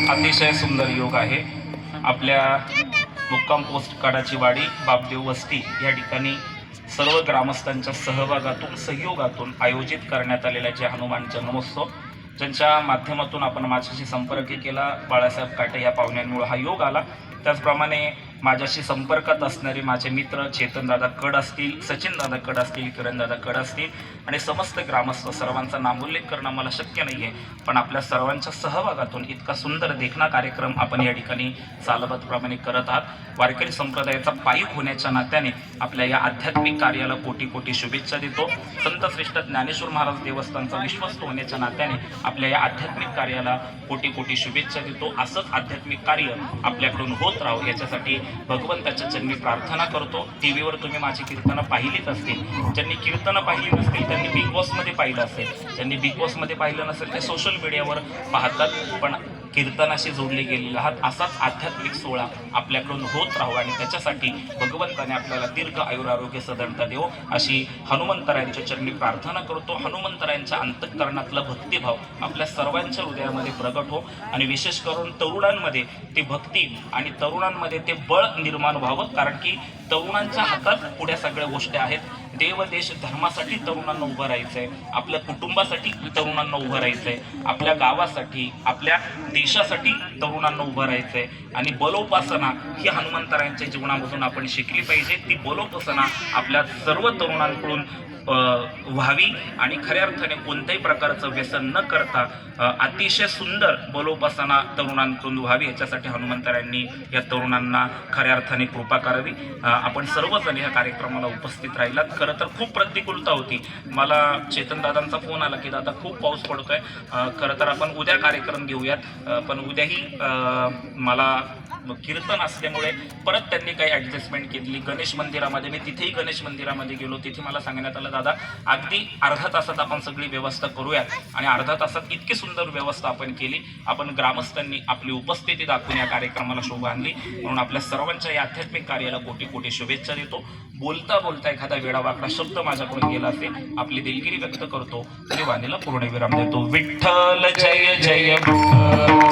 अतिशय सुंदर योग आहे। आपल्या मुक्काम पोस्ट काडाची वाडी बापदेव वस्ती या ठिकाणी सर्व ग्रामस्थांच्या सहभागातून सहयोगातून आयोजित करण्यात आलेला जे हनुमान जन्मोत्सव, ज्यांच्या माध्यमातून आपण माझ्याशी संपर्क केला, बाळासाहेब काटे या पाहुण्यांमुळे हा योग आला। त्याचप्रमाणे माझ्याशी संपर्कात असणारे माझे मित्र चेतनदादा कड असतील, सचिनदादा कड असतील, किरणदादा कड असतील आणि समस्त ग्रामस्थ सर्वांचा नामोल्लेख करणं मला शक्य नाही आहे, पण आपल्या सर्वांच्या सहभागातून इतका सुंदर देखणा कार्यक्रम आपण या ठिकाणी सालबद्धप्रमाणे करत आहात। वारकरी संप्रदायाचा पाईक होण्याच्या नात्याने आपल्या या आध्यात्मिक कार्याला कोटी कोटी शुभेच्छा देतो। संत श्रेष्ठ ज्ञानेश्वर महाराज देवस्थानचा विश्वस्त होण्याच्या नात्याने आपल्या या आध्यात्मिक कार्याला कोटी कोटी शुभेच्छा देतो। असंच आध्यात्मिक कार्य आपल्याकडून होत राहो याच्यासाठी भगवंताच्या चरणी प्रार्थना करतो। टीव्हीवर तुम्ही माझी कीर्तनं पाहिलीच असतील, ज्यांनी कीर्तनं पाहिली नसतील त्यांनी बिग बॉसमध्ये पाहिलं असेल, ज्यांनी बिग बॉसमध्ये पाहिलं नसेल ते सोशल मीडियावर पाहतात, पण कीर्तनाशी जोडले गेलेले आहात। असाच आध्यात्मिक सोहळा आपल्याकडून होत राहू आणि त्याच्यासाठी भगवंताने आपल्याला दीर्घ आयुरारोग्य सदनता देव अशी हनुमंतरायांच्या चरणी प्रार्थना करतो। हनुमंतरायांच्या अंतःकरणातला भक्तिभाव आपल्या सर्वांच्या हृदयामध्ये प्रगट हो आणि विशेष करून तरुणांमध्ये ती भक्ती आणि तरुणांमध्ये ते बळ निर्माण व्हावं, कारण की तरुणांच्या हातात पुढे सगळ्या गोष्टी आहेत। देव देश धर्मासाठी तरुणांना उभं राहायचंय, आपल्या कुटुंबासाठी तरुणांना उभं राहायचंय, आपल्या गावासाठी आपल्या देशासाठी तरुणांना उभं राहायचंय आणि बलोपासना ही हनुमंतरायांच्या जीवनामधून आपण शिकली पाहिजे। ती बलोपासना आपल्या सर्व तरुणांकडून व्हावी आणि खऱ्या अर्थाने कोणत्याही प्रकारचं व्यसन न करता अतिशय सुंदर बलोपासना तरुणांकडून व्हावी, याच्यासाठी हनुमंतरायांनी या तरुणांना खऱ्या अर्थाने कृपा करावी। आपण सर्वजण या कार्यक्रमाला उपस्थित राहिलात। खरं तर खूप प्रतिकूलता होती, मला चेतनदादांचा फोन आला की दादा खूप पाऊस पडतोय, खरं तर आपण उद्या कार्यक्रम घेऊयात, पण उद्याही मला कीर्तन असल्यामुळे परत त्यांनी काही ॲडजस्टमेंट केली। गणेश मंदिरामध्ये मी तिथेही गणेश मंदिरामध्ये गेलो, तिथे मला सांगण्यात आलं दादा अगदी अर्धा तासात आपण सगळी व्यवस्था करूयात आणि अर्धा तासात इतकी सुंदर व्यवस्था आपण केली। आपण ग्रामस्थांनी आपली उपस्थिती दाखवून या कार्यक्रमाला शोभा आणली, म्हणून आपल्या सर्वांच्या या आध्यात्मिक कार्याला कोटी कोटी शुभेच्छा देतो। बोलता बोलता एखादा वेडावाकडा शब्द माझ्याकडून गेला असेल आपली दिलगिरी व्यक्त करतो, देवानीला पूर्णविराम देतो। विठ्ठल जय जय विठ्ठल।